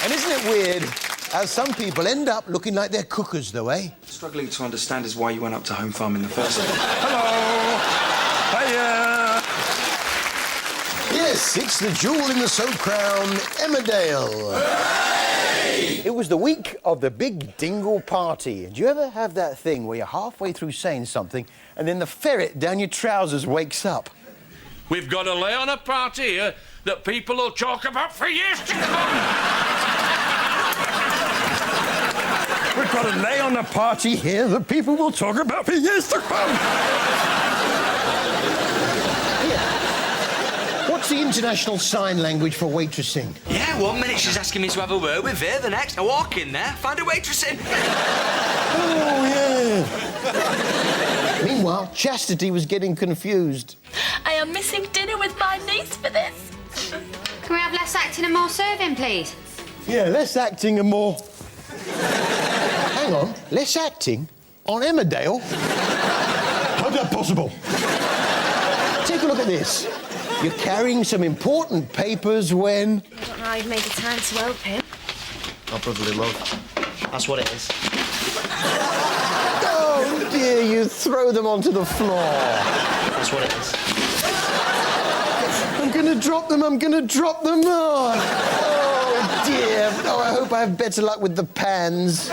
And isn't it weird how some people end up looking like they're cookers, though, eh? Struggling to understand is why you went up to Home Farm in the first place. Hello! Hiya! Yes, it's the jewel in the soap crown, Emmerdale. Hooray! It was the week of the big dingle party. Do you ever have that thing where you're halfway through saying something and then the ferret down your trousers wakes up? We've got to lay on a party here that people will talk about for years to come. We've got to lay on a party here that people will talk about for years to come. What's the international sign language for waitressing? Yeah, 1 minute she's asking me to have a word with her, the next I walk in there, find a waitressing. Oh, yeah. Meanwhile, Chastity was getting confused. I am missing dinner with my niece for this. Can we have less acting and more serving, please? Yeah, less acting and more... Hang on, less acting on Emmerdale? How's that possible? Take a look at this. You're carrying some important papers when... I don't know how you've made the time to help him. Oh, brotherly love. That's what it is. Oh, dear, you throw them onto the floor. That's what it is. I'm gonna drop them, I'm gonna drop them. Oh, dear. Oh, I hope I have better luck with the pans.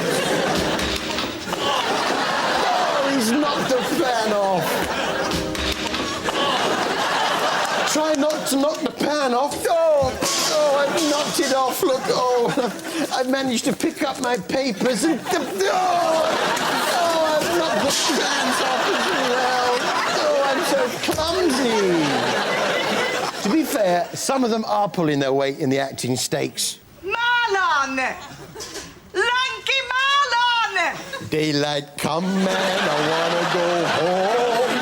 Oh, he's knocked the fan off. Try not to knock the pan off. Oh, I've knocked it off. Look, I've managed to pick up my papers and... I've knocked the pans off as well. Oh, I'm so clumsy. To be fair, some of them are pulling their weight in the acting stakes. Marlon! Lanky Marlon! Daylight come and I wanna go home.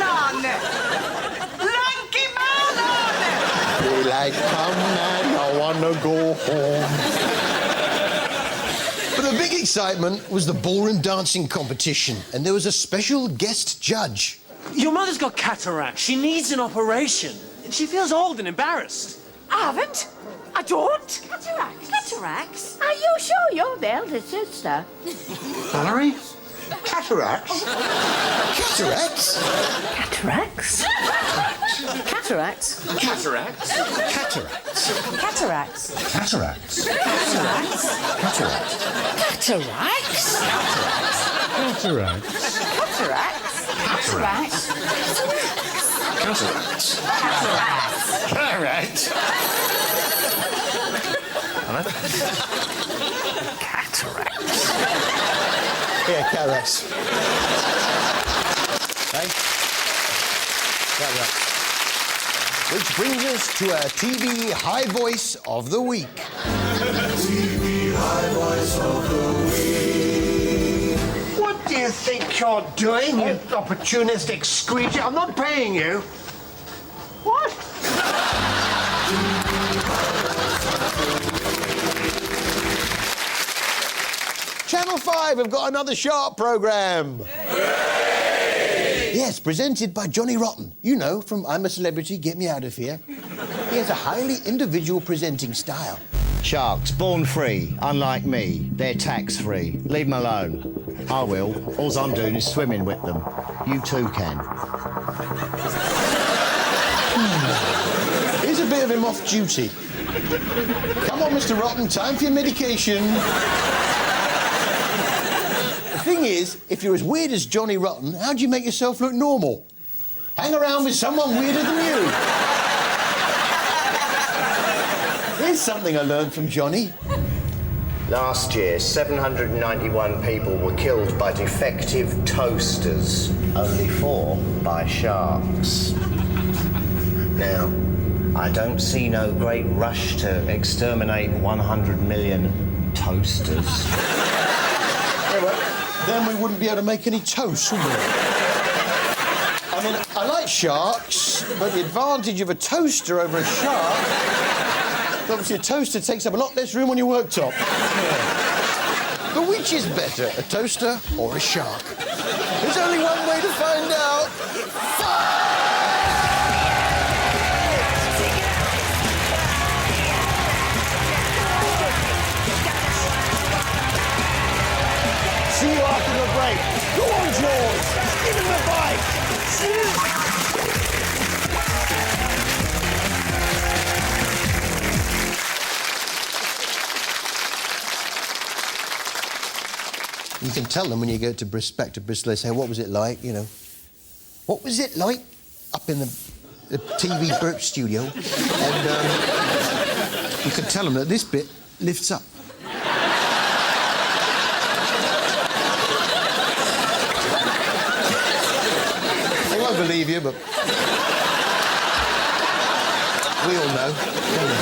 Marlon! Lanky Marlon! Daylight come and I wanna go home. But the big excitement was the ballroom dancing competition, and there was a special guest judge. Your mother's got cataracts. She needs an operation. She feels old and embarrassed. I haven't. I don't. Cataracts? Cataracts? Are you sure you're the elder sister? Valerie? Cataracts? Cataracts? Cataracts? Cataracts? Cataracts? Cataracts? Cataracts? Cataracts? Cataracts? Cataracts? Cataracts? Cataracts? Cataracts? Cataracts? Cataracts? Cataracts? Cataracts? Yeah, cataracts. Hey? Cataracts. Which brings us to our TV High Voice of the Week. TV High Voice of the Week. What do you think you're doing, you opportunistic screecher? I'm not paying you. What? Channel 5 have got another sharp programme. Yes, presented by Johnny Rotten. You know, from I'm a Celebrity, Get Me Out of Here. He has a highly individual presenting style. Sharks, born free, unlike me. They're tax-free. Leave them alone. I will. All I'm doing is swimming with them. You too can. Here's a bit of him off duty. Come on, Mr. Rotten, time for your medication. The thing is, if you're as weird as Johnny Rotten, how do you make yourself look normal? Hang around with someone weirder than you. Here's something I learned from Johnny. Last year, 791 people were killed by defective toasters. Only 4 by sharks. Now, I don't see no great rush to exterminate 100 million toasters. Yeah, well, then we wouldn't be able to make any toast, would we? I mean, I like sharks, but the advantage of a toaster over a shark... Obviously, a toaster takes up a lot less room on your worktop. Yeah. But which is better, a toaster or a shark? There's only one way to find out. Give him the bike! You can tell them when you go back to Bristol, they say, what was it like, you know? What was it like up in the TV Burp studio? And you can tell them that this bit lifts up. They won't believe you, but we all know, don't we?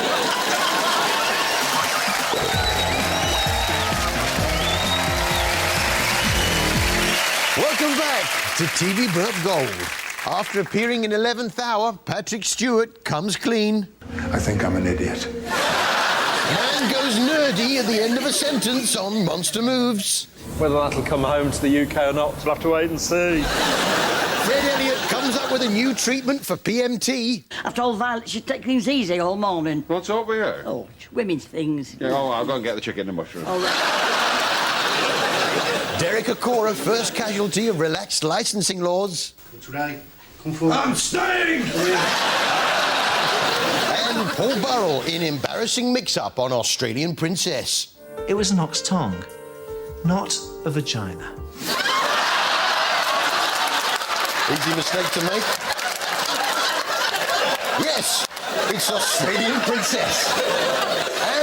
Welcome back to TV Burp Gold. After appearing in 11th Hour, Patrick Stewart comes clean. I think I'm an idiot. Man goes nerdy at the end of a sentence on Monster Moves. Whether that'll come home to the UK or not, we'll have to wait and see. Fred Elliott comes up with a new treatment for PMT. I've told Violet she'd take things easy all morning. What's up with you? Oh, it's women's things. Yeah, oh, I'll go and get the chicken and mushroom. All right. Derek Acora, first casualty of relaxed licensing laws. Today, come forward. I'm staying! And Paul Burrell in embarrassing mix-up on Australian Princess. It was an ox tongue, not a vagina. Easy mistake to make. Yes, it's Australian Princess.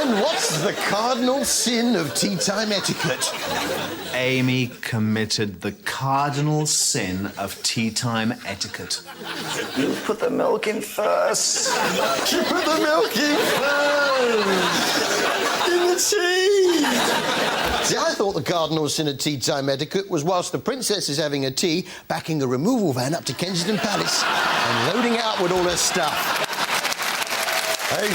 And what's the cardinal sin of tea time etiquette? Amy committed the cardinal sin of tea time etiquette. You put the milk in first. She put the milk in first. In the tea. See, I thought the cardinal sin of tea time etiquette was whilst the princess is having a tea, backing a removal van up to Kensington Palace and loading it up with all her stuff. Hey.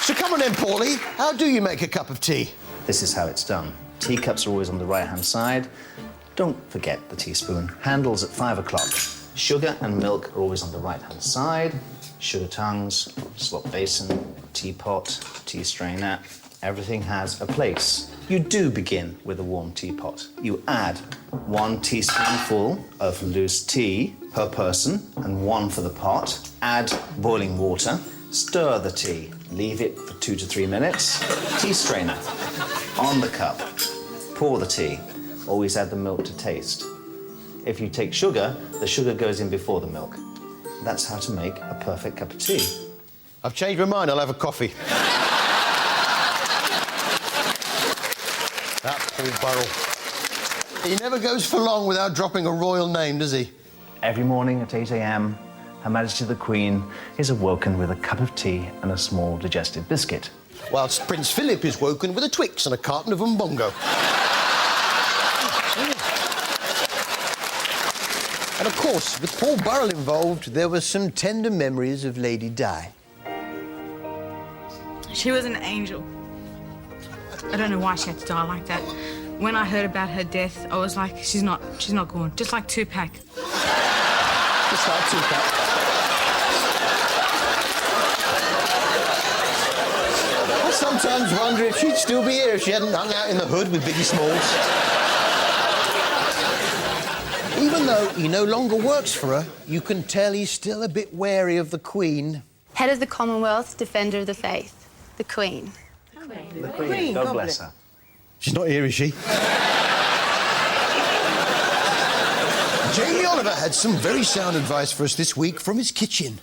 So come on then, Paulie. How do you make a cup of tea? This is how it's done. Teacups are always on the right-hand side. Don't forget the teaspoon. Handles at 5 o'clock. Sugar and milk are always on the right-hand side. Sugar tongues, slop basin, teapot, tea strainer. Everything has a place. You do begin with a warm teapot. You add 1 teaspoonful of loose tea per person and 1 for the pot. Add boiling water. Stir the tea. Leave it for 2 to 3 minutes. Tea strainer on the cup. Pour the tea. Always add the milk to taste. If you take sugar, the sugar goes in before the milk. That's how to make a perfect cup of tea. I've changed my mind. I'll have a coffee. That Paul Burrell. He never goes for long without dropping a royal name, does he? Every morning at 8 a.m, Her Majesty the Queen is awoken with a cup of tea and a small digestive biscuit. Whilst Prince Philip is woken with a Twix and a carton of Umbongo. And of course, with Paul Burrell involved, there were some tender memories of Lady Di. She was an angel. I don't know why she had to die like that. When I heard about her death, I was like, she's not gone. Just like Tupac. Just like Tupac. I sometimes wonder if she'd still be here if she hadn't hung out in the hood with Biggie Smalls. Even though he no longer works for her, you can tell he's still a bit wary of the Queen. Head of the Commonwealth, Defender of the Faith, the Queen. The Queen, God bless her. She's not here, is she? Jamie Oliver had some very sound advice for us this week from his kitchen.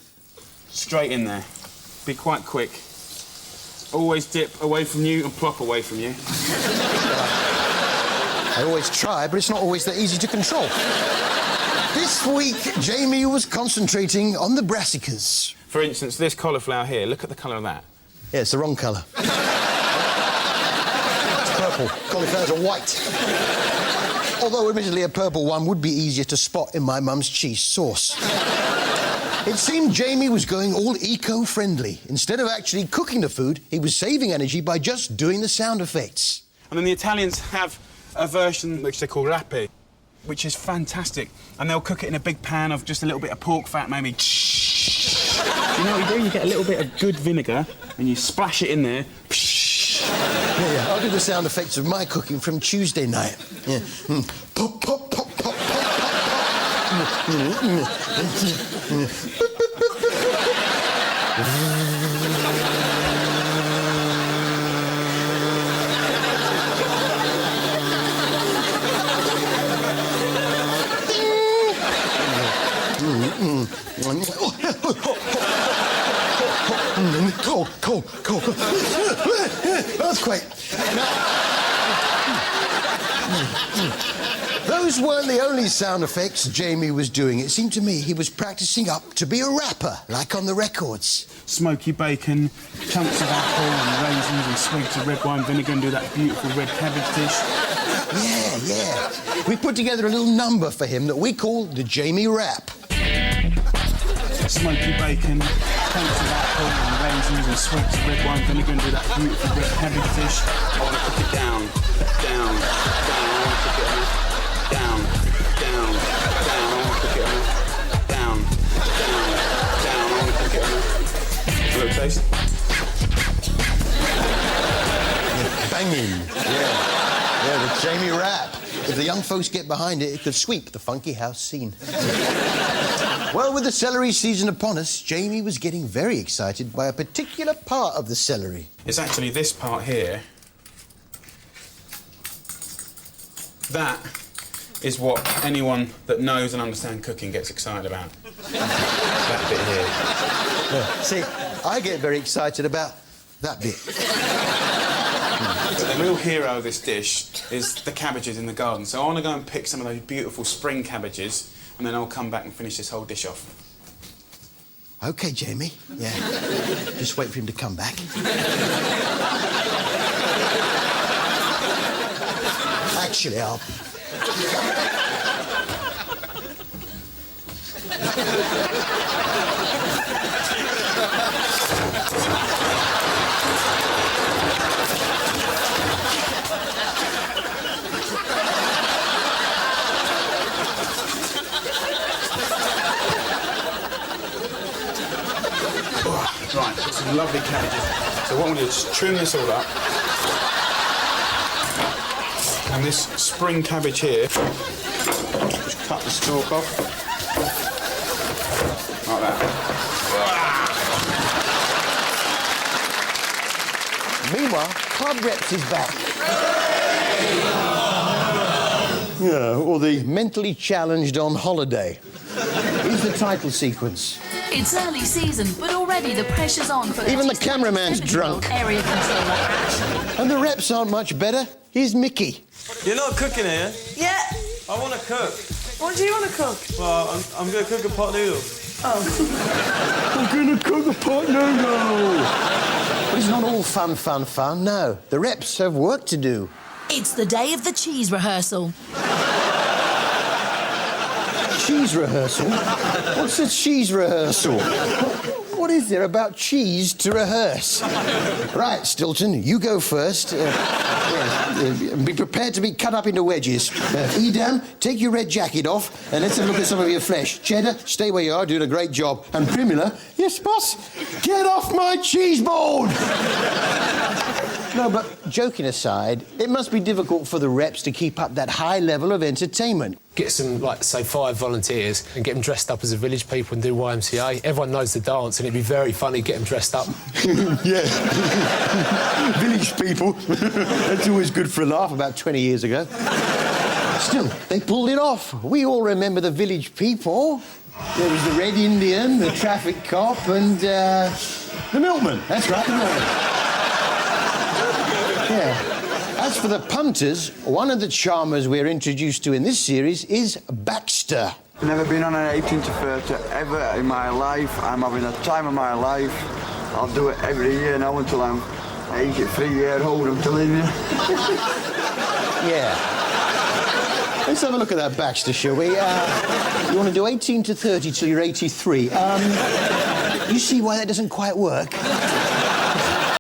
Straight in there. Be quite quick. Always dip away from you and plop away from you. I always try, but it's not always that easy to control. This week, Jamie was concentrating on the brassicas. For instance, this cauliflower here, look at the colour of that. Yeah, it's the wrong colour. It's purple. Cauliflowers are white. Although, admittedly, a purple one would be easier to spot in my mum's cheese sauce. It seemed Jamie was going all eco-friendly. Instead of actually cooking the food, he was saving energy by just doing the sound effects. And then the Italians have a version which they call rape, which is fantastic. And they'll cook it in a big pan of just a little bit of pork fat, maybe. You know what you do? You get a little bit of good vinegar and you splash it in there. Yeah, I'll do the sound effects of my cooking from Tuesday night. Yeah. Pop, pop, pop, pop, pop, Cold. Earthquake. Those weren't the only sound effects Jamie was doing. It seemed to me he was practicing up to be a rapper, like on the records. Smoky bacon, chunks of apple and raisins and swigs of red wine vinegar and do that beautiful red cabbage dish. Yeah. We put together a little number for him that we call the Jamie Rap. Smoky bacon, chunks of apple and raisins and swigs of red wine vinegar and do that beautiful red cabbage dish. I want to cook it down. I want to cook it down. I want to cook it down. I want to cook it a little taste. Banging. Yeah, the Jamie Rap. If the young folks get behind it, it could sweep the funky house scene. Well, with the celery season upon us, Jamie was getting very excited by a particular part of the celery. It's actually this part here. That is what anyone that knows and understands cooking gets excited about. That bit here. Yeah. See, I get very excited about that bit. The real hero of this dish is the cabbages in the garden. So I want to go and pick some of those beautiful spring cabbages and then I'll come back and finish this whole dish off. OK, Jamie. Yeah. Just wait for him to come back. Actually, I'll... Right, some lovely cabbages. So what I'm going to do is just trim this all up. And this spring cabbage here, just cut the stalk off. Like that. Meanwhile, Club Reps is back. Yeah, or the mentally challenged on holiday. Here's the title sequence. It's early season, but already the pressure's on for... Even the cameraman's drunk. Area controller action. And the reps aren't much better. Here's Mickey. You're not cooking here? Yeah. I want to cook. What do you want to cook? Well, I'm going to cook a pot noodle. Oh. I'm going to cook a pot noodle. But it's not all fun, no. The reps have work to do. It's the day of the cheese rehearsal. Cheese rehearsal? What's a cheese rehearsal? What is there about cheese to rehearse? Right, Stilton, you go first. Be prepared to be cut up into wedges. Edam, take your red jacket off and let's have a look at some of your flesh. Cheddar, stay where you are, doing a great job. And Primula, yes, boss, get off my cheese board! No, but joking aside, it must be difficult for the reps to keep up that high level of entertainment. Get some, like, say, 5 volunteers and get them dressed up as the village people and do YMCA. Everyone knows the dance and it'd be very funny to get them dressed up. Yeah. Village people. That's always good for a laugh about 20 years ago. Still, they pulled it off. We all remember the village people. There was the Red Indian, the traffic cop and the milkman. That's right, the milkman. Yeah. As for the punters, one of the charmers we're introduced to in this series is Baxter. I've never been on an 18 to 30 ever in my life. I'm having the time of my life. I'll do it every year now until I'm 83-year-old, I'm telling you. Yeah. Let's have a look at that Baxter, shall we? You want to do 18 to 30 till you're 83. You see why that doesn't quite work?